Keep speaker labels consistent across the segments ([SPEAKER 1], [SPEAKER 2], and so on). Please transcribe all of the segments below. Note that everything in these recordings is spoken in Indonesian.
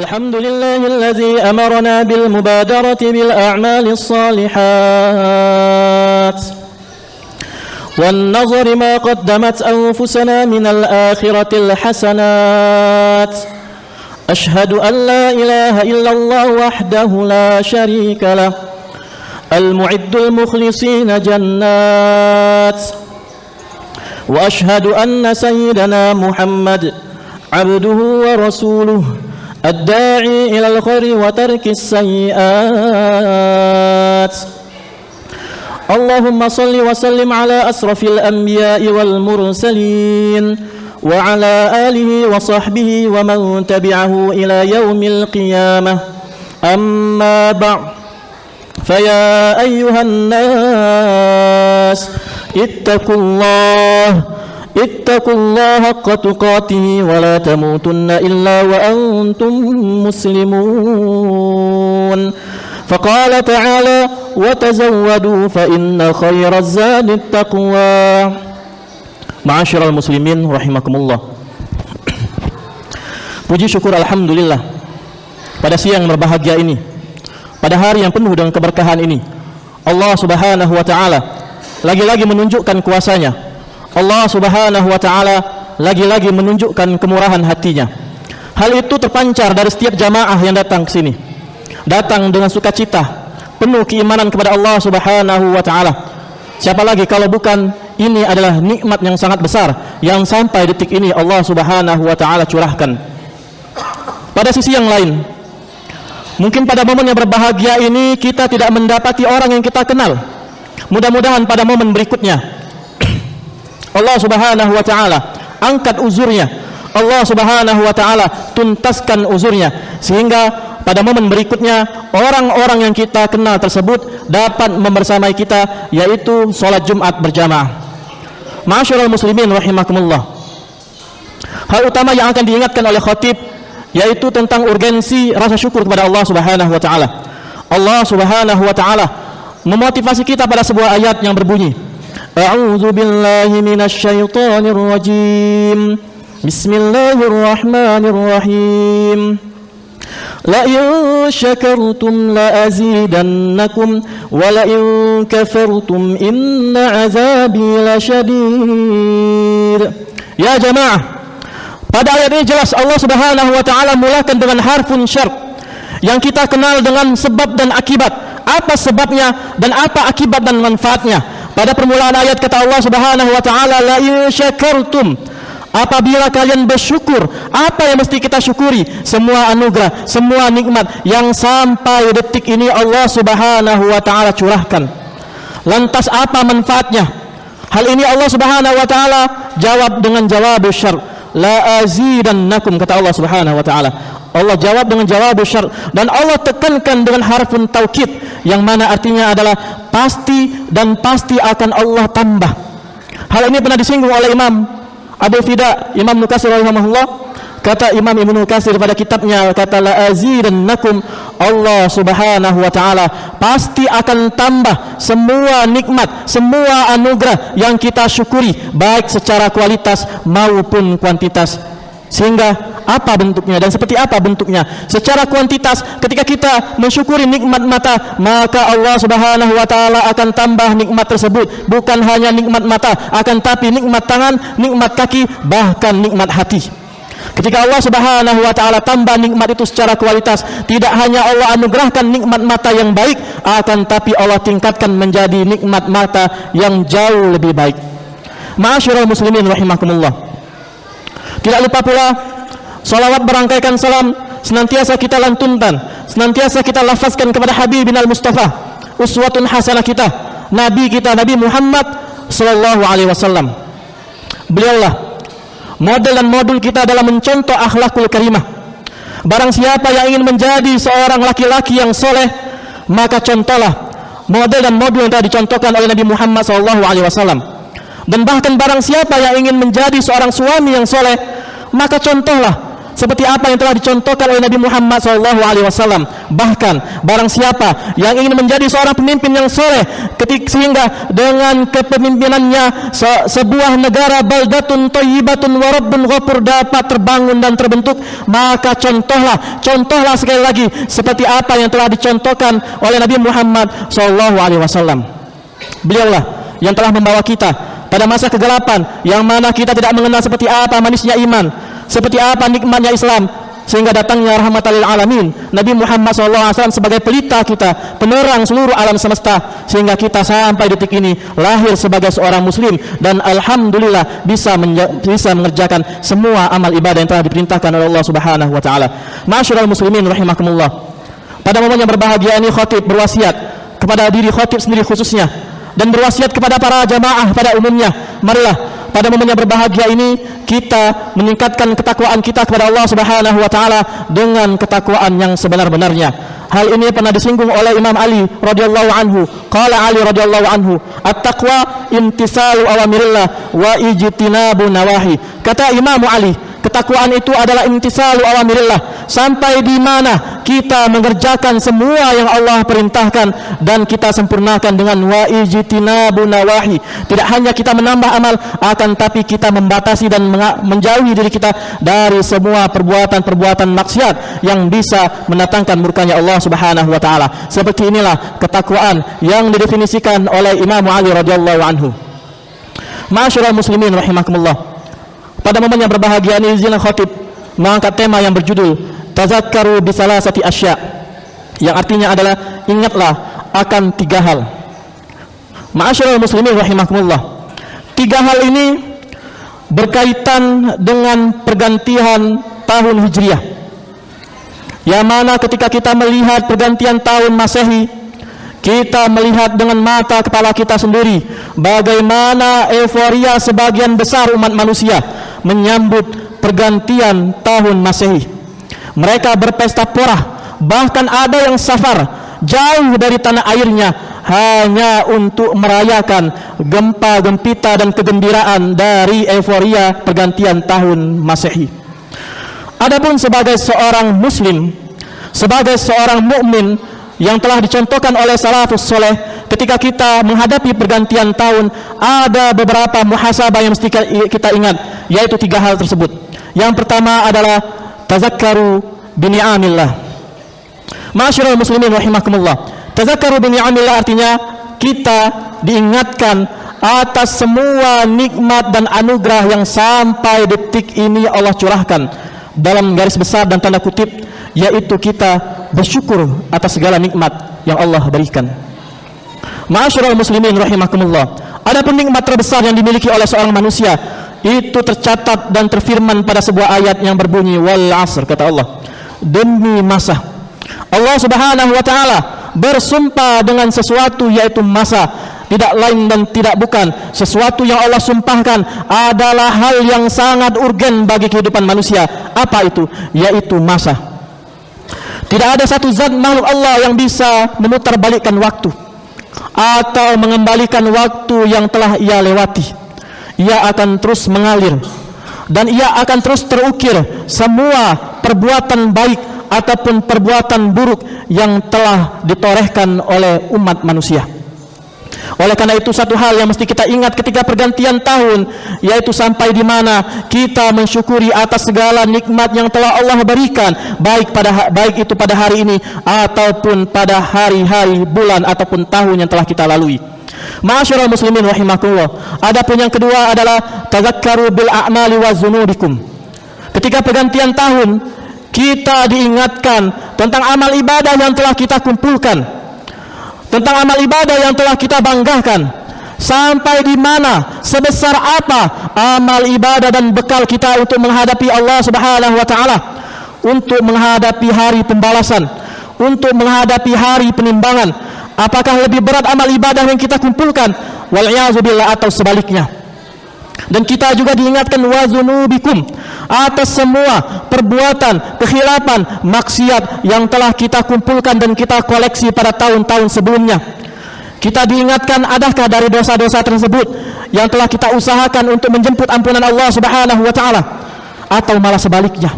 [SPEAKER 1] الحمد لله الذي أمرنا بالمبادرة بالأعمال الصالحات والنظر ما قدمت أنفسنا من الآخرة الحسنات. أشهد أن لا إله إلا الله وحده لا شريك له المعد المخلصين جنات. وأشهد أن سيدنا محمد عبده ورسوله الداعي إلى الخير وترك السيئات. اللهم صل وسلم على أشرف الأنبياء والمرسلين وعلى آله وصحبه ومن تبعه إلى يوم القيامة. أما بعد، فيا أيها الناس اتقوا الله حق تقاته ولا تموتن إلا وأنتم مسلمون. فقال تعالى: وتزودوا فإن خير الزاد التقوى. Ma'asyiral muslimin rahimakumullah. Puji syukur alhamdulillah pada siang berbahagia ini, pada hari yang penuh dengan keberkahan ini, Allah Subhanahu wa taala lagi-lagi menunjukkan kuasanya. Allah Subhanahu wa taala lagi-lagi menunjukkan kemurahan hatinya. Hal itu terpancar dari setiap jamaah yang datang ke sini. Datang dengan sukacita, penuh keimanan kepada Allah Subhanahu wa taala. Siapa lagi kalau bukan ini adalah nikmat yang sangat besar yang sampai detik ini Allah Subhanahu wa taala curahkan. Pada sisi yang lain, mungkin pada momen yang berbahagia ini kita tidak mendapati orang yang kita kenal. Mudah-mudahan pada momen berikutnya Allah Subhanahu wa taala angkat uzurnya. Allah Subhanahu wa taala tuntaskan uzurnya sehingga pada momen berikutnya orang-orang yang kita kenal tersebut dapat membersamai kita, yaitu salat Jumat berjamaah. Ma'asyiral muslimin rahimakumullah. Hal utama yang akan diingatkan oleh khatib yaitu tentang urgensi rasa syukur kepada Allah Subhanahu wa taala. Allah Subhanahu wa taala memotivasi kita pada sebuah ayat yang berbunyi: A'udzu billahi minasy syaithanir rajim. Bismillahirrahmanirrahim. La in syakartum la azidannakum wa la in kafartum inna azabi lasyadid. Ya jamaah, pada ayat ini jelas Allah Subhanahu wa taala mulakan dengan harfun syart yang kita kenal dengan sebab dan akibat. Apa sebabnya dan apa akibat dan manfaatnya? Pada permulaan ayat kata Allah Subhanahu wa taala, la in syakartum, apabila kalian bersyukur. Apa yang mesti kita syukuri? Semua anugerah, semua nikmat yang sampai detik ini Allah Subhanahu wa taala curahkan. Lantas apa manfaatnya? Hal ini Allah Subhanahu wa taala jawab dengan jawab syar. La azidannakum, kata Allah Subhanahu wa taala. Allah jawab dengan jawab syar dan Allah tekankan dengan harfun taukid yang mana artinya adalah pasti dan pasti akan Allah tambah. Hal ini pernah disinggung oleh Imam Abu Fida, Imam Nukasir rahimahullah. Kata Imam Ibnu Katsir pada kitabnya, kata la azidannakum, Allah Subhanahu wa taala pasti akan tambah semua nikmat, semua anugerah yang kita syukuri baik secara kualitas maupun kuantitas. Sehingga apa bentuknya dan seperti apa bentuknya? Secara kuantitas, ketika kita mensyukuri nikmat mata, maka Allah Subhanahu wa taala akan tambah nikmat tersebut. Bukan hanya nikmat mata, akan tapi nikmat tangan, nikmat kaki, bahkan nikmat hati. Ketika Allah Subhanahu wa taala tambah nikmat itu secara kualitas, tidak hanya Allah anugerahkan nikmat mata yang baik, akan tapi Allah tingkatkan menjadi nikmat mata yang jauh lebih baik. Ma'asyiral muslimin rahimakumullah. Tidak lupa pula salawat berangkaikan salam senantiasa kita lantunkan, senantiasa kita lafazkan kepada Habibina al-Mustafa, uswatun hasanah kita, Nabi kita, Nabi Muhammad sallallahu alaihi wasallam. Beliaulah model dan modul kita dalam mencontoh akhlakul karimah. Barang siapa yang ingin menjadi seorang laki-laki yang soleh, maka contohlah model dan modul yang telah dicontohkan oleh Nabi Muhammad sallallahu alaihi wasallam. Dan bahkan barang siapa yang ingin menjadi seorang suami yang soleh, maka contohlah seperti apa yang telah dicontohkan oleh Nabi Muhammad SAW. Bahkan barang siapa yang ingin menjadi seorang pemimpin yang soleh, sehingga dengan kepemimpinannya sebuah negara baldatun thayyibatun wa rabbun ghafur dapat terbangun dan terbentuk, maka contohlah sekali lagi seperti apa yang telah dicontohkan oleh Nabi Muhammad SAW. Beliaulah yang telah membawa kita pada masa kegelapan yang mana kita tidak mengenal seperti apa manisnya iman, seperti apa nikmatnya Islam, sehingga datangnya rahmatan lil alamin Nabi Muhammad SAW sebagai pelita kita, penerang seluruh alam semesta, sehingga kita sampai detik ini lahir sebagai seorang muslim dan alhamdulillah bisa mengerjakan semua amal ibadah yang telah diperintahkan oleh Allah Subhanahu wa taala. Ma'asyiral muslimin rahimakumullah. Pada momen yang berbahagia ini khatib berwasiat kepada diri khatib sendiri khususnya dan berwasiat kepada para jamaah pada umumnya. Marilah pada momen yang berbahagia ini kita meningkatkan ketakwaan kita kepada Allah Subhanahu wa taala dengan ketakwaan yang sebenar-benarnya. Hal ini pernah disinggung oleh Imam Ali radhiyallahu anhu. Qala Ali radhiyallahu anhu, "At-taqwa imtisalu awamirillah wa ijtinabu nawahi." Kata Imam Ali, ketakwaan itu adalah imtisalu awamirillah, sampai di mana kita mengerjakan semua yang Allah perintahkan dan kita sempurnakan dengan wa ijtinabu nawahi. Tidak hanya kita menambah amal, akan tapi kita membatasi dan menjauhi diri kita dari semua perbuatan-perbuatan maksiat yang bisa mendatangkan murkanya Allah Subhanahu wa taala. Seperti inilah ketakwaan yang didefinisikan oleh Imam Ali radhiyallahu anhu. Ma'asyiral muslimin rahimakumullah. Pada momen yang berbahagia ini izin khatib mengangkat tema yang berjudul Tazakkaru bisalasati asya, yang artinya adalah ingatlah akan 3 hal. Ma'asyiral muslimin rahimakumullah. 3 hal ini berkaitan dengan pergantian tahun Hijriah, yang mana ketika kita melihat pergantian tahun Masehi, kita melihat dengan mata kepala kita sendiri bagaimana euforia sebagian besar umat manusia menyambut pergantian tahun Masehi. Mereka berpesta porah, bahkan ada yang safar jauh dari tanah airnya hanya untuk merayakan gempa gempita dan kegembiraan dari euforia pergantian tahun Masehi. Adapun sebagai seorang muslim, sebagai seorang mukmin yang telah dicontohkan oleh salafus soleh, ketika kita menghadapi pergantian tahun ada beberapa muhasabah yang mesti kita ingat, yaitu 3 hal tersebut. Yang pertama adalah tazakkaru bi ni'amillah. Ma'asyiral muslimin rahimakumullah. Tazakkaru bi ni'amillah artinya kita diingatkan atas semua nikmat dan anugerah yang sampai detik ini Allah curahkan, dalam garis besar dan tanda kutip, yaitu kita bersyukur atas segala nikmat yang Allah berikan. Ma'asyiral muslimin rahimakumullah. Adapun nikmat terbesar yang dimiliki oleh seorang manusia itu tercatat dan terfirman pada sebuah ayat yang berbunyi wal asr, kata Allah, demi masa. Allah Subhanahu wa taala bersumpah dengan sesuatu, yaitu masa. Tidak lain dan tidak bukan, sesuatu yang Allah sumpahkan adalah hal yang sangat urgen bagi kehidupan manusia. Apa itu? Yaitu masa. Tidak ada satu zat makhluk Allah yang bisa memutarbalikkan waktu atau mengembalikan waktu yang telah ia lewati. Ia akan terus mengalir dan ia akan terus terukir semua perbuatan baik ataupun perbuatan buruk yang telah ditorehkan oleh umat manusia. Oleh karena itu, satu hal yang mesti kita ingat ketika pergantian tahun, yaitu sampai di mana kita mensyukuri atas segala nikmat yang telah Allah berikan, baik itu pada hari ini ataupun pada hari-hari, bulan ataupun tahun yang telah kita lalui. Ma'asyiral muslimin rahimakumullah. Adapun yang kedua adalah tazakkaru bil a'mali wa dzunubikum. Ketika pergantian tahun, kita diingatkan tentang amal ibadah yang telah kita kumpulkan, tentang amal ibadah yang telah kita banggakan, sampai di mana, sebesar apa amal ibadah dan bekal kita untuk menghadapi Allah Subhanahu wa taala, untuk menghadapi hari pembalasan, untuk menghadapi hari penimbangan. Apakah lebih berat amal ibadah yang kita kumpulkan, wal'iyazubillah, atau sebaliknya? Dan kita juga diingatkan wazunubikum, atas semua perbuatan kekhilafan, maksiat yang telah kita kumpulkan dan kita koleksi pada tahun-tahun sebelumnya. Kita diingatkan, adakah dari dosa-dosa tersebut yang telah kita usahakan untuk menjemput ampunan Allah Subhanahu wa taala, atau malah sebaliknya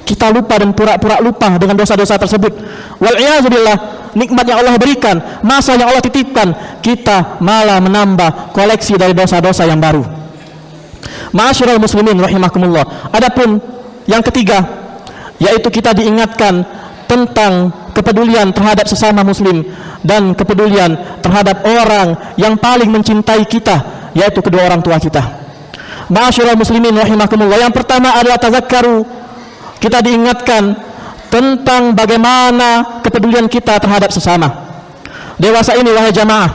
[SPEAKER 1] kita lupa dan pura-pura lupa dengan dosa-dosa tersebut. Wal'iyazubillah, nikmat yang Allah berikan, masa yang Allah titipkan, kita malah menambah koleksi dari dosa-dosa yang baru. Ma'asyiral muslimin rahimakumullah. Adapun yang ketiga, yaitu kita diingatkan tentang kepedulian terhadap sesama muslim dan kepedulian terhadap orang yang paling mencintai kita, yaitu kedua orang tua kita. Ma'asyiral muslimin rahimakumullah. Yang pertama adalah tazakkaru. Kita diingatkan tentang bagaimana kepedulian kita terhadap sesama. Dewasa ini, wahai jamaah,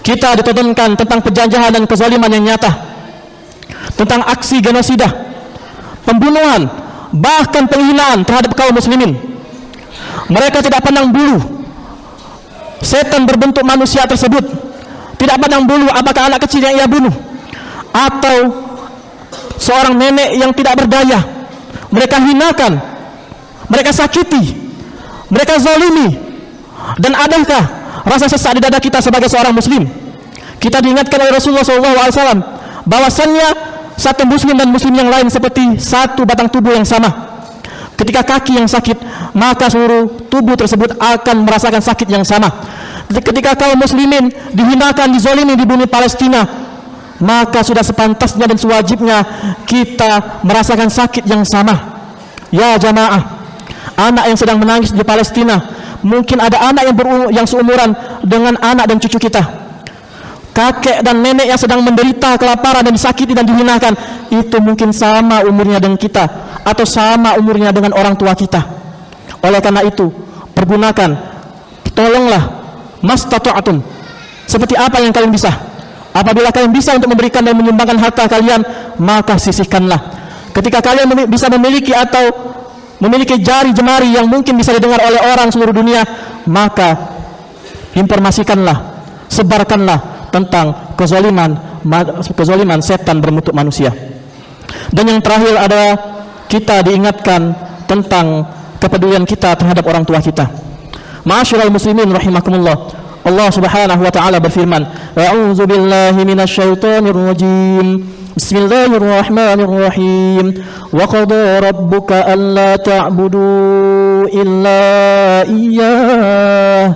[SPEAKER 1] kita ditontonkan tentang penjajahan dan kezaliman yang nyata, tentang aksi genosida, pembunuhan, bahkan penghinaan terhadap kaum muslimin. Mereka tidak pandang bulu setan berbentuk manusia tersebut, tidak pandang bulu apakah anak kecil yang ia bunuh atau seorang nenek yang tidak berdaya. Mereka hinakan, mereka sakiti, mereka zalimi. Dan adakah rasa sesak di dada kita sebagai seorang muslim? Kita diingatkan oleh Rasulullah SAW bahwasannya satu muslim dan muslim yang lain seperti satu batang tubuh yang sama. Ketika kaki yang sakit, maka seluruh tubuh tersebut akan merasakan sakit yang sama. Ketika kaum muslimin dihinakan, dizalimi, dibunuh Palestina, maka sudah sepantasnya dan sewajibnya kita merasakan sakit yang sama. Ya jamaah, anak yang sedang menangis di Palestina, mungkin ada anak yang seumuran dengan anak dan cucu kita. Kakek dan nenek yang sedang menderita kelaparan dan disakiti dan dihinakan, itu mungkin sama umurnya dengan kita, atau sama umurnya dengan orang tua kita. Oleh karena itu, pergunakan, tolonglah mastata'tum, seperti apa yang kalian bisa. Apabila kalian bisa untuk memberikan dan menyumbangkan harta kalian, maka sisihkanlah. Ketika kalian bisa memiliki atau memiliki jari jemari yang mungkin bisa didengar oleh orang seluruh dunia, maka informasikanlah, sebarkanlah tentang kezaliman setan berbentuk manusia. Dan yang terakhir adalah kita diingatkan tentang kepedulian kita terhadap orang tua kita. Ma'asyiral muslimin rahimakumullah. Allah Subhanahu wa taala berfirman, "A'udzu billahi minasyaitonir rajim. Bismillahirrahmanirrahim. Wa qada rabbuka alla ta'budu illa iyyah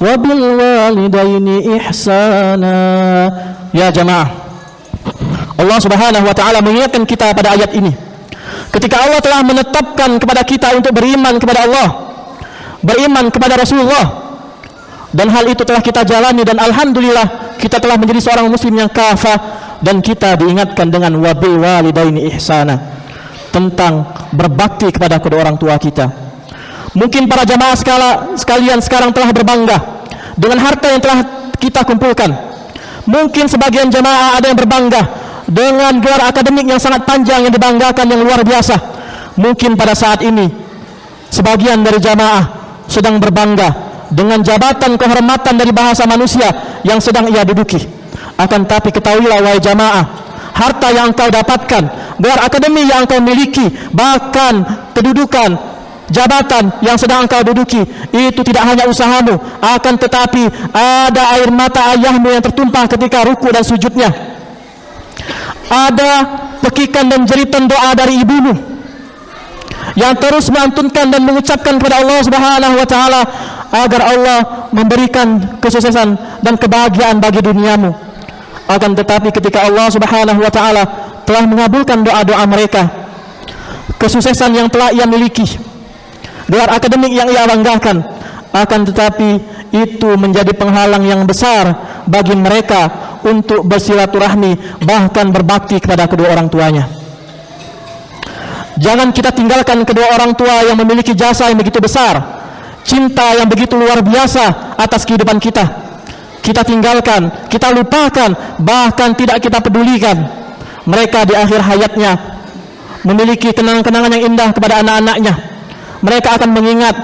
[SPEAKER 1] wa bil walidaini ihsana." Ya jamaah, Allah Subhanahu wa taala mengingatkan kita pada ayat ini. Ketika Allah telah menetapkan kepada kita untuk beriman kepada Allah, beriman kepada Rasulullah, dan hal itu telah kita jalani, dan alhamdulillah kita telah menjadi seorang muslim yang kafah, dan kita diingatkan dengan wabil walidaini ihsana, tentang berbakti kepada kedua orang tua kita. Mungkin para jamaah sekalian sekarang telah berbangga dengan harta yang telah kita kumpulkan. Mungkin sebagian jamaah ada yang berbangga dengan gelar akademik yang sangat panjang yang dibanggakan, yang luar biasa. Mungkin pada saat ini sebagian dari jamaah sedang berbangga dengan jabatan kehormatan dari bahasa manusia yang sedang ia duduki. Akan tapi ketahuilah wahai jamaah, harta yang engkau dapatkan, gelar akademi yang engkau miliki, bahkan kedudukan, jabatan yang sedang engkau duduki, itu tidak hanya usahamu, akan tetapi ada air mata ayahmu yang tertumpah ketika ruku dan sujudnya. Ada pekikan dan jeritan doa dari ibumu yang terus melantunkan dan mengucapkan kepada Allah Subhanahu wa taala agar Allah memberikan kesuksesan dan kebahagiaan bagi duniamu. Akan tetapi ketika Allah Subhanahu wa taala telah mengabulkan doa-doa mereka, kesuksesan yang telah ia miliki, gelar akademik yang ia banggakan, akan tetapi itu menjadi penghalang yang besar bagi mereka untuk bersilaturahmi, bahkan berbakti kepada kedua orang tuanya. Jangan kita tinggalkan kedua orang tua yang memiliki jasa yang begitu besar, cinta yang begitu luar biasa atas kehidupan kita. Kita tinggalkan, kita lupakan, bahkan tidak kita pedulikan. Mereka di akhir hayatnya memiliki kenangan-kenangan yang indah kepada anak-anaknya. Mereka akan mengingat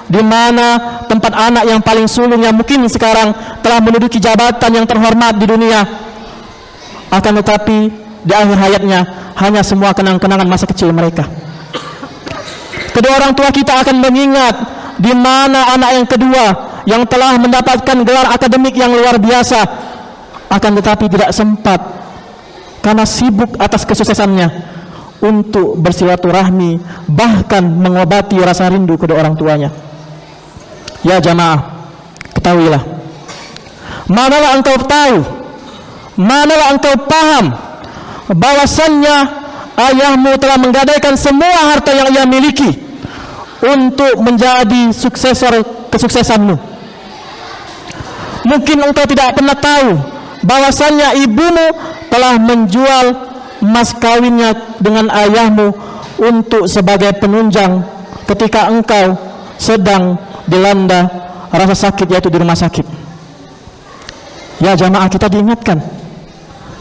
[SPEAKER 1] di mana tempat anak yang paling sulung yang mungkin sekarang telah menduduki jabatan yang terhormat di dunia. Akan tetapi di akhir hayatnya hanya semua kenang-kenangan masa kecil mereka. Kedua orang tua kita akan mengingat di mana anak yang kedua yang telah mendapatkan gelar akademik yang luar biasa, akan tetapi tidak sempat karena sibuk atas kesuksesannya untuk bersilaturahmi, bahkan mengobati rasa rindu kedua orang tuanya. Ya jamaah, ketahuilah, manalah engkau tahu, manalah engkau paham bahwasannya ayahmu telah menggadaikan semua harta yang ia miliki untuk menjadi suksesor kesuksesanmu. Mungkin engkau tidak pernah tahu bahwasannya ibumu telah menjual emas kawinnya dengan ayahmu untuk sebagai penunjang ketika engkau sedang dilanda rasa sakit, yaitu di rumah sakit. Ya jamaah, kita diingatkan,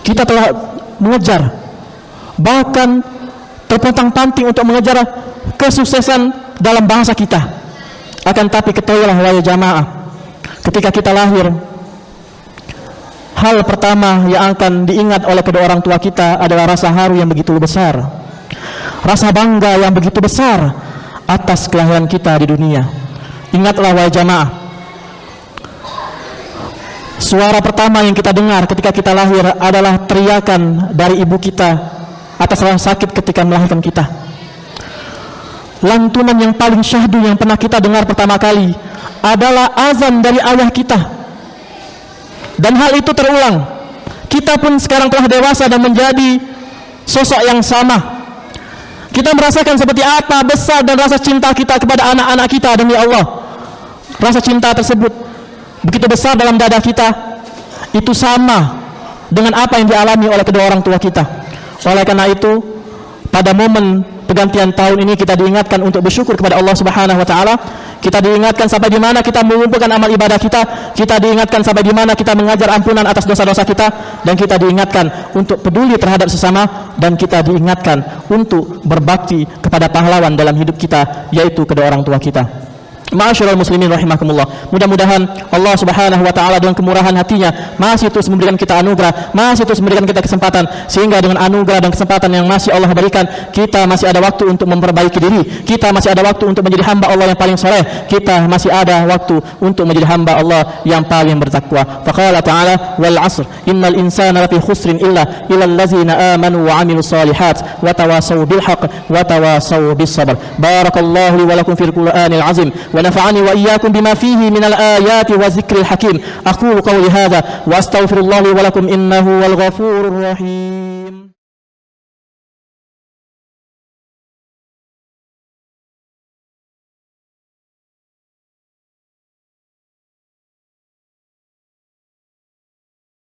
[SPEAKER 1] kita telah mengejar, bahkan terpontang-panting untuk mengejar kesuksesan dalam bahasa kita. Akan tapi ketahuilah wahai jamaah, ketika kita lahir, hal pertama yang akan diingat oleh kedua orang tua kita adalah rasa haru yang begitu besar, rasa bangga yang begitu besar atas kelahiran kita di dunia. Ingatlah wahai jamaah, suara pertama yang kita dengar ketika kita lahir adalah teriakan dari ibu kita atas rasa sakit ketika melahirkan kita. Lantunan yang paling syahdu yang pernah kita dengar pertama kali adalah azan dari ayah kita. Dan hal itu terulang. Kita pun sekarang telah dewasa dan menjadi sosok yang sama. Kita merasakan seperti apa besar dan rasa cinta kita kepada anak-anak kita demi Allah. Rasa cinta tersebut begitu besar dalam dada kita, itu sama dengan apa yang dialami oleh kedua orang tua kita. Oleh karena itu, pada momen pergantian tahun ini kita diingatkan untuk bersyukur kepada Allah Subhanahu wa taala. Kita diingatkan sampai di mana kita mengumpulkan amal ibadah kita. Kita diingatkan sampai di mana kita mengajar ampunan atas dosa-dosa kita, dan kita diingatkan untuk peduli terhadap sesama, dan kita diingatkan untuk berbakti kepada pahlawan dalam hidup kita, yaitu kedua orang tua kita. Ma'asyiral muslimin rahimakumullah. Mudah-mudahan Allah Subhanahu wa taala dengan kemurahan hatinya masih terus memberikan kita anugerah, masih terus memberikan kita kesempatan, sehingga dengan anugerah dan kesempatan yang masih Allah berikan, kita masih ada waktu untuk memperbaiki diri, kita masih ada waktu untuk menjadi hamba Allah yang paling soleh, kita masih ada waktu untuk menjadi hamba Allah yang paling bertakwa. Faqala ta'ala wal 'asr innal insana lafi khusrin illa allazina amanu wa 'amilus solihat wa tawasaw bil haqq wa tawasaw bis sabr. Barakallahu li wa lakum fil Qur'anil 'azim ونفعني وإياكم بما فيه من الآيات والذكر الحكيم. أقول قولي هذا وأستغفر الله لي ولكم إنه هو الغفور الرحيم.